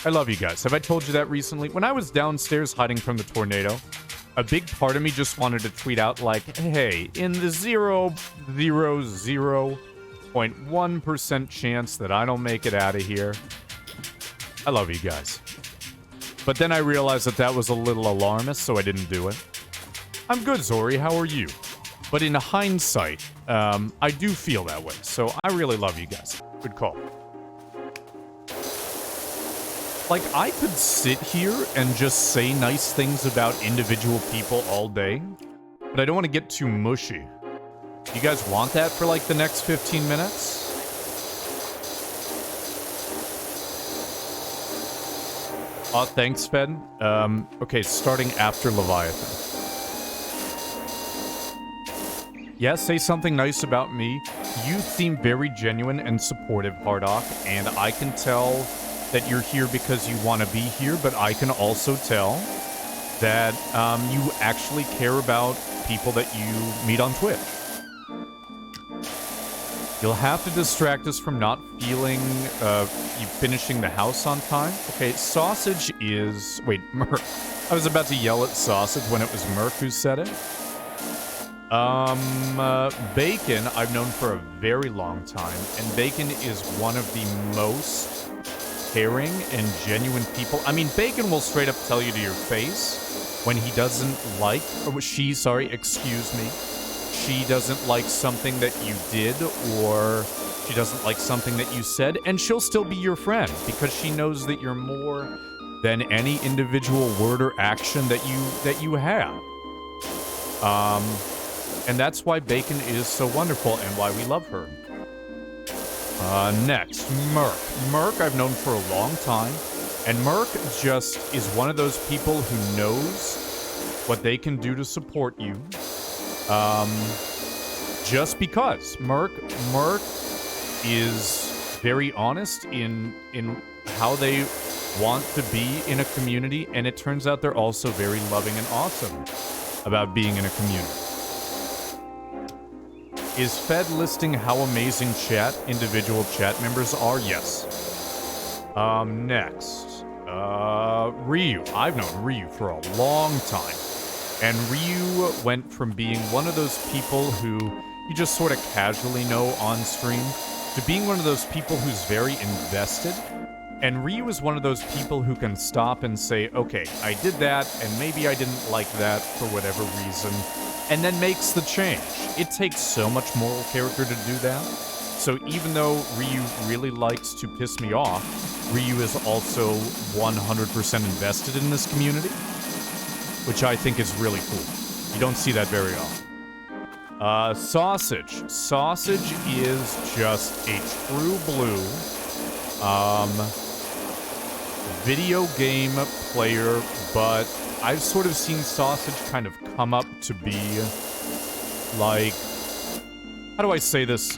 I love you guys. Have I told you that recently? When I was downstairs hiding from the tornado, a big part of me just wanted to tweet out like, hey, in the 0.1% chance that I don't make it out of here, I love you guys. But then I realized that that was a little alarmist, so I didn't do it. I'm good, Zori. How are you? But in hindsight, I do feel that way. So I really love you guys. Good call. Like, I could sit here and just say nice things about individual people all day, but I don't want to get too mushy. You guys want that for, like, the next 15 minutes? Aw, thanks, Fed. Okay, starting after Leviathan. Yeah, say something nice about me. You seem very genuine and supportive, Hardock, and I can tell that you're here because you want to be here, but I can also tell that you actually care about people that you meet on Twitch. You'll have to distract us from not feeling you finishing the house on time. Okay, Sausage is... Wait, Merc. I was about to yell at Sausage when it was Merc who said it. Bacon, I've known for a very long time, and Bacon is one of the most caring and genuine people. I mean, Bacon will straight up tell you to your face when he doesn't like, or she doesn't like something that you did, or she doesn't like something that you said, and she'll still be your friend because she knows that you're more than any individual word or action that you have. And that's why Bacon is so wonderful and why we love her. Next, Merc. Merc I've known for a long time, and Merc just is one of those people who knows what they can do to support you. Just because. Merc is very honest in how they want to be in a community, and it turns out they're also very loving and awesome about being in a community. Is Fed listing how amazing individual chat members are? Yes. Next. Ryu. I've known Ryu for a long time. And Ryu went from being one of those people who you just sort of casually know on stream to being one of those people who's very invested. And Ryu is one of those people who can stop and say, okay, I did that, and maybe I didn't like that for whatever reason, and then makes the change. It takes so much moral character to do that. So even though Ryu really likes to piss me off, Ryu is also 100% invested in this community, which I think is really cool. You don't see that very often. Sausage. Sausage is just a true blue video game player, but I've sort of seen Sausage kind of come up to be like, how do I say this?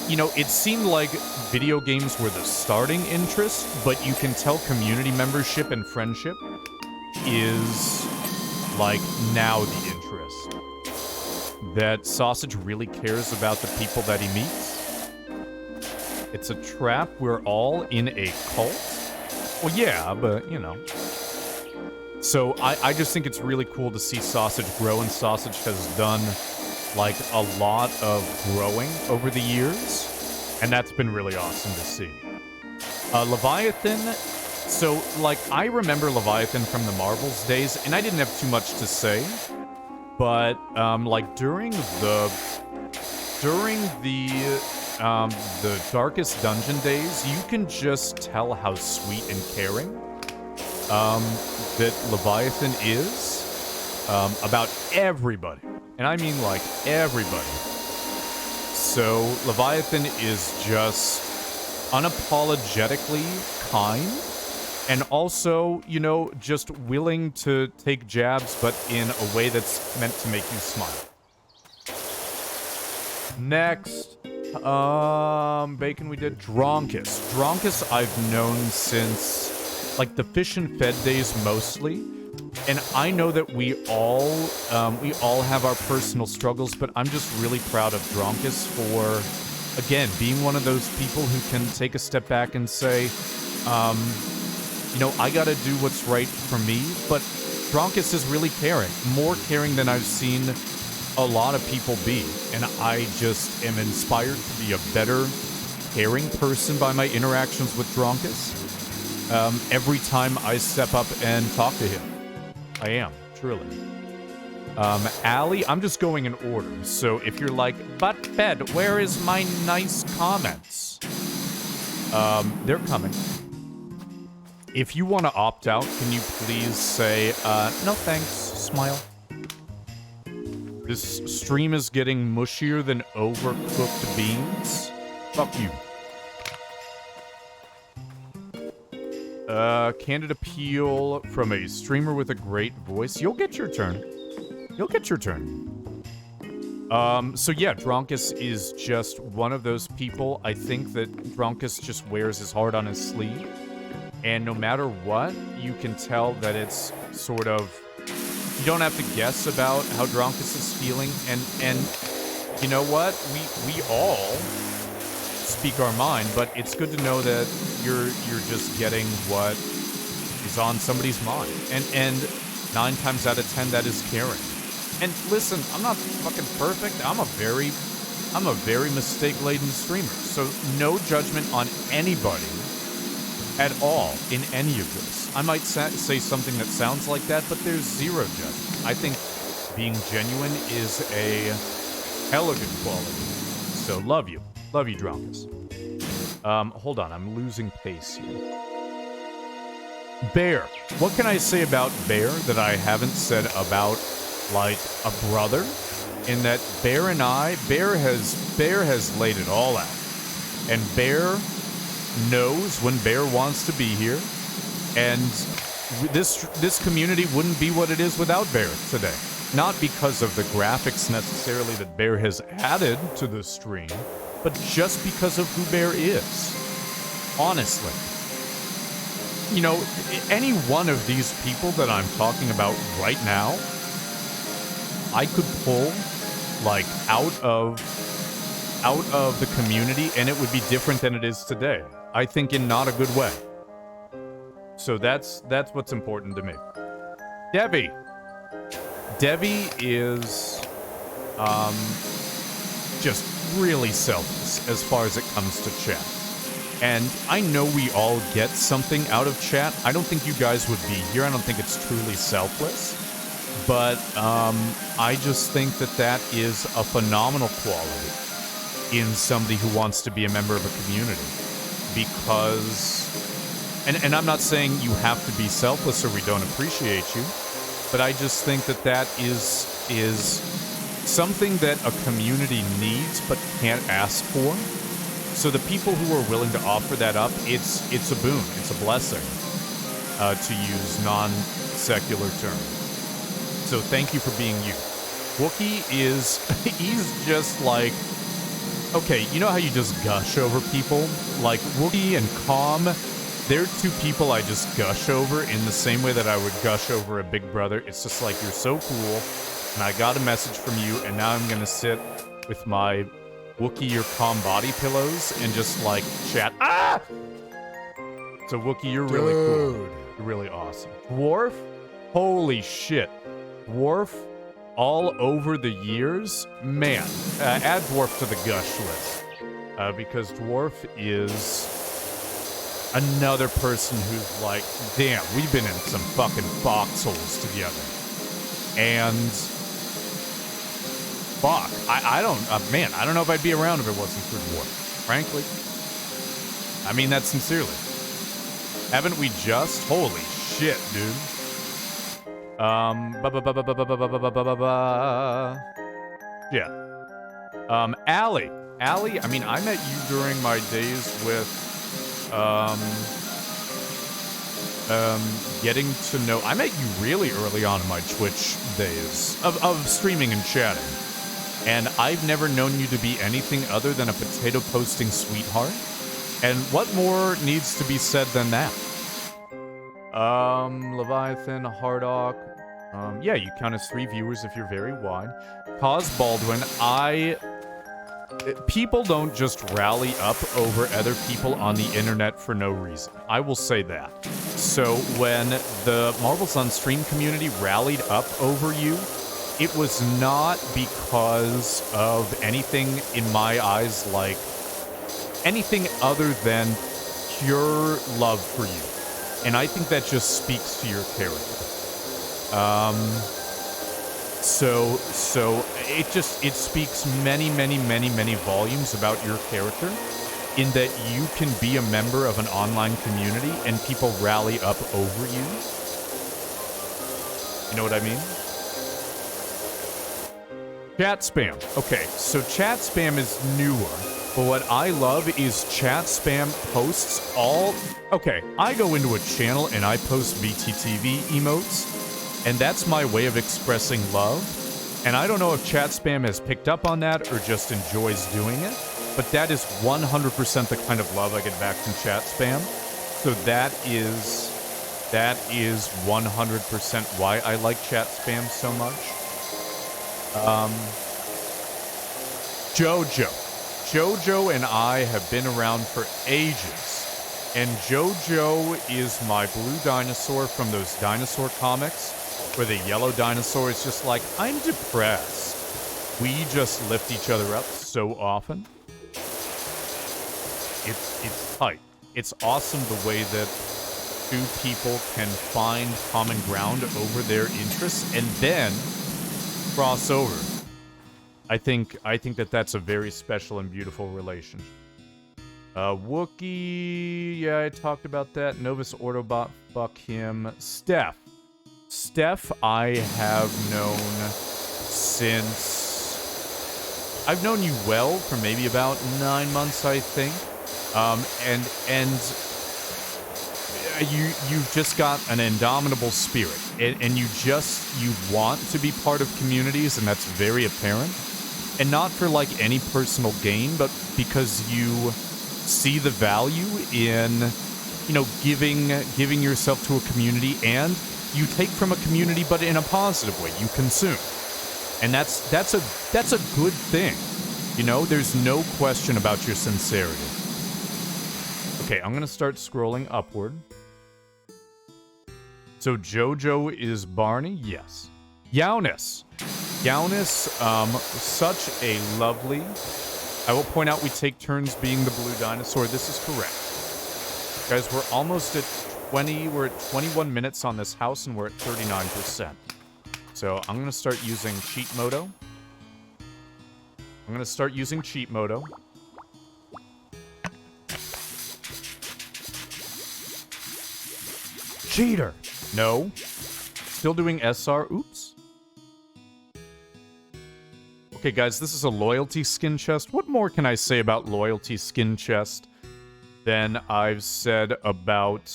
You know, it seemed like video games were the starting interest, but you can tell community membership and friendship is like now the interest. That Sausage really cares about the people that he meets. It's a trap. We're all in a cult. Well, yeah, but, you know. So I just think it's really cool to see Sausage grow, and Sausage has done, like, a lot of growing over the years, and that's been really awesome to see. Leviathan, so, like, I remember Leviathan from the Marvels days, and I didn't have too much to say, but, like, during the Darkest Dungeon days, you can just tell how sweet and caring that Leviathan is about everybody. And I mean, like, everybody. So, Leviathan is just unapologetically kind, and also, you know, just willing to take jabs, but in a way that's meant to make you smile. Next. Bacon we did. Dronkus. Dronkus I've known since, like, the Fish and Fed days mostly. And I know that we all have our personal struggles, but I'm just really proud of Dronkus for, again, being one of those people who can take a step back and say, You know, I gotta do what's right for me, but Dronkus is really caring. More caring than I've seen a lot of people be. And I just am inspired to be a better, caring person by my interactions with Dronkus. Every time I step up and talk to him. I am, truly. Allie, I'm just going in order. So if you're like, but Bed, where is my nice comments? They're coming. If you want to opt out, can you please say, no thanks, smile. This stream is getting mushier than overcooked beans. Fuck you. Candid appeal from a streamer with a great voice. You'll get your turn. You'll get your turn. So yeah, Dronkus is just one of those people. I think that Dronkus just wears his heart on his sleeve. And no matter what, you can tell that it's sort of... You don't have to guess about how Dronkus is feeling. And you know what? We all speak our mind, but it's good to know that you're just getting what is on somebody's mind. And 9 times out of 10, that is caring. And listen, I'm not fucking perfect. I'm a very mistake-laden streamer. So no judgment on anybody at all in any of this. I might say something that sounds like that, but there's zero judgment. I think being genuine is a hella good quality. So love you. Love you, Dronkus. Hold on, I'm losing pace here. Bear. What can I say about Bear that I haven't said about, like, a brother? In that Bear has laid it all out. And Bear knows when Bear wants to be here. And this community wouldn't be what it is without Bear today. Not because of the graphics necessarily that Bear has added to the stream, but just because of who Bear is. Honestly. You know, any one of these people that I'm talking about right now, I could pull, like, out of the community, and it would be different than it is today. I think in not a good way. So that's what's important to me. Debbie. Debbie is just really selfless as far as it comes to chat. And I know we all get something out of chat. I don't think you guys would be here. I don't think it's truly selfless. But I just think that is a phenomenal quality in somebody who wants to be a member of a community. Because, and I'm not saying you have to be selfless or we don't appreciate you, but I just think that is something that a community needs but can't ask for. So the people who are willing to offer that up, it's a boon, it's a blessing, to use non-secular terms. So thank you for being you. Wookie he's just like, okay, you know how you just gush over people? Like, Wookie and Calm, they're two people I just gush over in the same way that I would gush over a big brother. It's just like, you're so cool, and I got a message from you, and now I'm gonna sit with my Wookie or Calm body pillows and just, like, chat. Ah! So, Wookie, you're really cool. You're really awesome. Dwarf? Holy shit. Dwarf? All over the years? Man, add Dwarf to the gush list. Because Dwarf is another person who's like, damn, we've been in some fucking foxholes together. And fuck, I don't know if I'd be around if it wasn't for Dwarf, frankly. I mean that sincerely. Haven't we just? Holy shit, dude. Yeah. Allie. Allie, I mean, I met you during my days with, getting to know... I met you really early on in my Twitch days of streaming and chatting. And I've never known you to be anything other than a potato posting sweetheart. And what more needs to be said than that? Leviathan, Hardock. Yeah, you count as 3 viewers if you're very wide. Cause Baldwin, people don't just rally up over other people on the internet for no reason. I will say that. So when the Marbles on Stream community rallied up over you, it was not because of anything in my eyes like anything other than pure love for you. And I think that just speaks to your character. So it speaks many volumes about your character in that you can be a member of an online community and people rally up over you. You know what I mean? Chat spam. Okay, so chat spam is newer, but what I love is chat spam posts all... Okay, I go into a channel and I post VTTV emotes, and that's my way of expressing love. And I don't know if chat spam has picked up on that or just enjoys doing it, but that is 100% the kind of love I get back from chat spam. So that is 100% why I like chat spam so much. Jojo and I have been around for ages, and Jojo is my blue dinosaur from those dinosaur comics where the yellow dinosaur is just like, I'm depressed. We just lift each other up so often. It's tight. It's awesome the way that two people can find common ground over their interests and then cross over. I think that that's a very special and beautiful relationship. Wookie, yeah, I talked about that. Novus Autobot, fuck him. Steph, I have known since... I've known you well for maybe about 9 months, I think. You've just got an indomitable spirit, and you want to be part of communities, and that's very apparent. And not for like any personal gain, but because you see the value in, you know, giving yourself to a community, and you take from a community, but in a positive way. You consume, and that's a good thing. You know, there's no question about your sincerity. Okay, I'm gonna start scrolling upward. So Jojo is Barney? Yes. Yaunus, such a lovely... I will point out we take turns being the blue dinosaur. This is correct. Guys, we're almost at 20... We're at 21 minutes on this house, and we're at 39%. So I'm going to start using Cheat Moto. Cheater! No. Still doing SR. Oops. Okay, guys, this is a loyalty skin chest. What more can I say about loyalty skin chest than I've said about...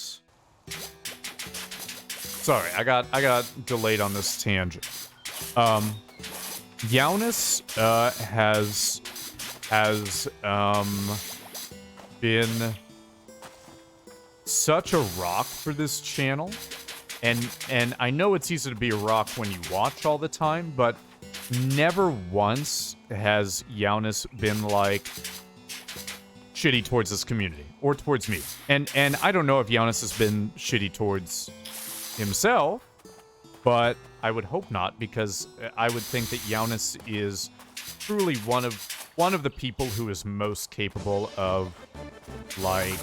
Sorry, I got delayed on this tangent. Yaunus has been such a rock for this channel. And I know it's easy to be a rock when you watch all the time, but never once has Yaunus been like shitty towards this community or towards me. And I don't know if Yaunus has been shitty towards himself, but I would hope not, because I would think that Yaunus is truly one of the people who is most capable of, like,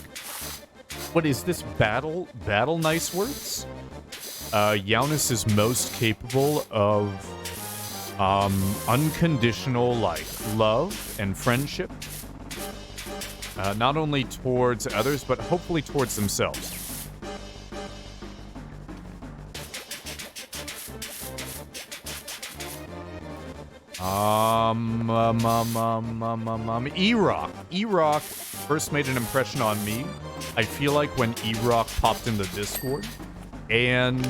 what is this, battle nice words? Yaunus is most capable of unconditional, like, love and friendship. Not only towards others, but hopefully towards themselves. E-Rock first made an impression on me, I feel like, when E-Rock popped in the Discord. And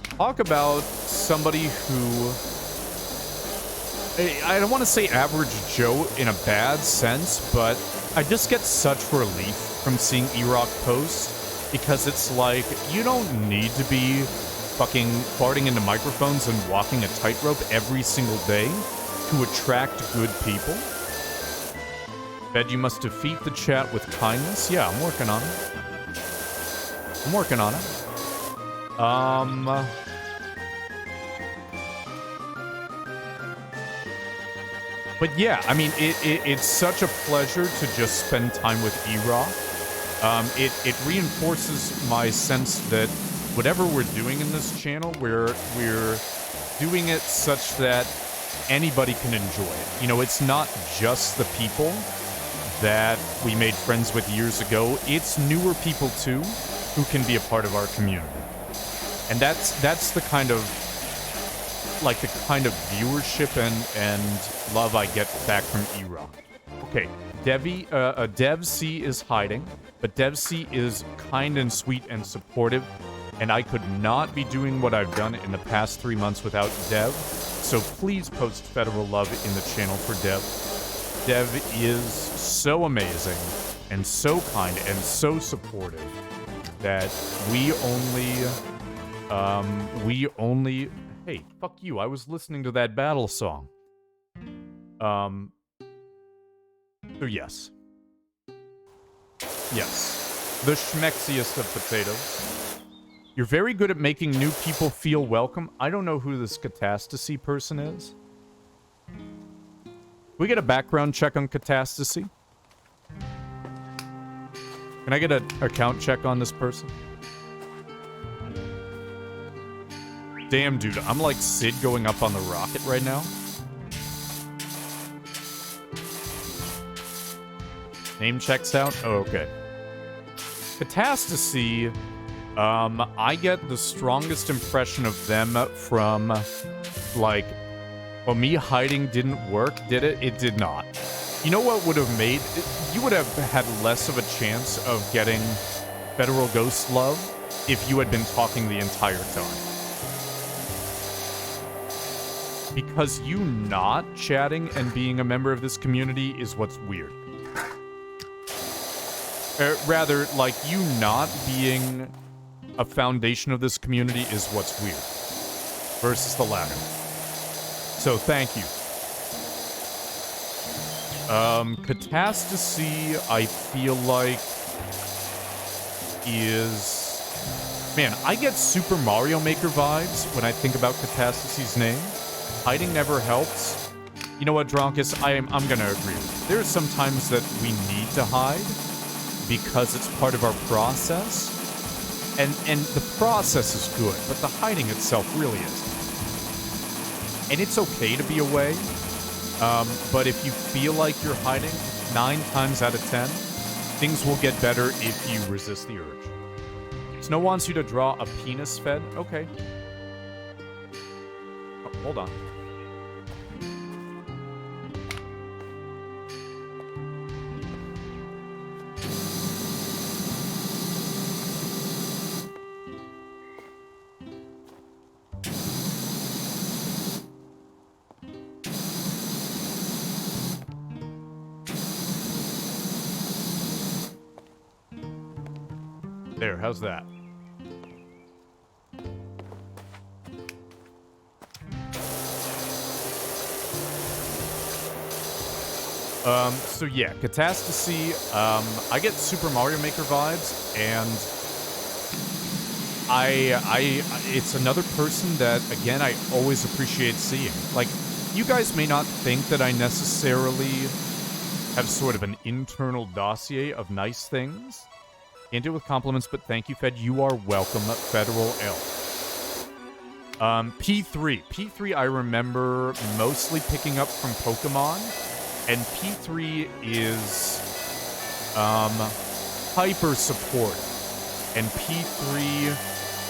talk about somebody who... I don't want to say average Joe in a bad sense, but I just get such relief from seeing E-Rock post, because it's like, you don't need to be fucking farting into microphones and walking a tightrope every single day to attract good people. Fed, you must defeat the chat with kindness. Yeah, I'm working on it. I'm working on it. But yeah, I mean, it's such a pleasure to just spend time with E-Rock. It reinforces my sense that whatever we're doing in this channel, we're doing it such that anybody can enjoy it. You know, it's not just the people that we made friends with years ago. It's newer people too who can be a part of our community. And that's the kind of viewership and love I get back from E-Rock. Okay, Dev C is hiding, but Dev C is kind and sweet and supportive, and I could not be doing what I've done in the past 3 months without Dev, so please post federal love in the channel for Dev. Dev is so amazing, and so kind, and so supportive, that we only... Hey, fuck you, I was listening to that battle song. So yes. Yes. The schmexiest of potatoes. You're very good at making new people feel welcome. I don't know who this Catastasy person is. Can we get a background check on Catastasy? Can I get an account check on this person? Damn, dude, I'm like Sid going up on the rocket right now. Name checks out? Oh, okay. Catastasy, I get the strongest impression of them from, like, well, me hiding didn't work, did it? It did not. You know what would have made... You would have had less of a chance of getting Federal Ghost love if you had been talking the entire time. Because you not chatting and being a member of this community is what's weird. Rather, like, you not being a foundation of this community is what's weird. Versus the latter. So, thank you. Catastasy, I feel like, is... Man, I get Super Mario Maker vibes when I think about Catastasy's name. Hiding never helps. You know what, Dronkus? I'm gonna agree with you. There are some times that we need to hide because it's part of our process. And the process is good, but the hiding itself really isn't. And it's okay to be away. But if you feel like you're hiding, 9 times out of 10, things will get better if you resist the urge. Snow wants you to draw a penis, Fed. Okay. Oh, hold on. There, how's that? So yeah, Catastasy, I get Super Mario Maker vibes, and it's another person that, again, I always appreciate seeing. Like, you guys may not think that I necessarily have sort of an internal dossier of nice things. Can't do it with compliments, but thank you, Fed. You are welcome, Federal L. P3. P3 I remember mostly picking up from Pokemon, and P3 is hyper support. And P3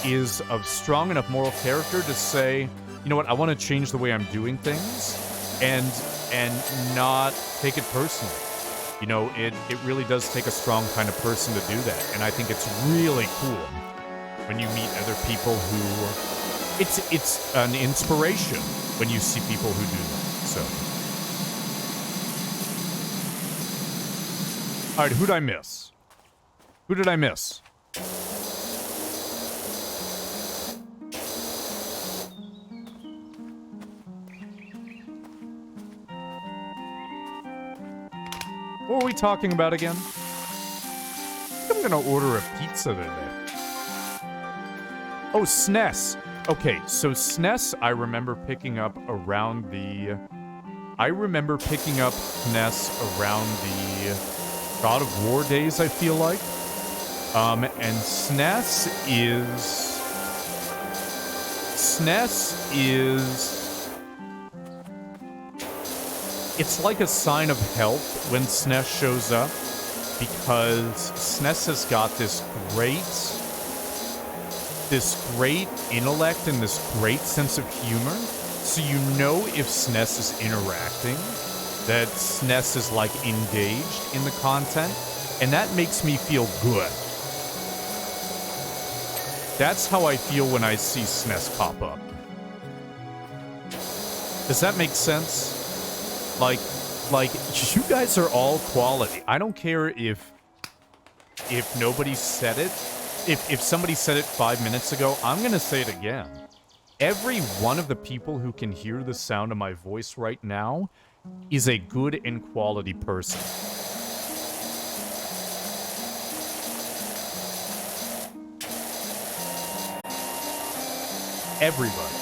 is of strong enough moral character to say, you know what, I want to change the way I'm doing things and not take it personally. You know, it really does take a strong kind of person to do that. And I think it's really cool when you meet other people who... It's an inspiration when you see people who do that. So... Alright, who'd I miss? Who did I miss? What were we talking about again? I'm gonna order a pizza today. Oh, SNES. Okay, so SNES I remember picking up around the... I remember picking up SNES around the God of War days, I feel like. And SNES is... It's like a sign of health when SNES shows up, because SNES has got this great intellect and this great sense of humor. So you know if SNES is interacting, that SNES is like engaged in the content, and that makes me feel good. That's how I feel when I see SNES pop up. Does that make sense? Like, you guys are all quality. I don't care if nobody said it. If somebody said it 5 minutes ago, I'm gonna say it again. Every one of the people who can hear the sound of my voice right now is a good and quality person. Everybody.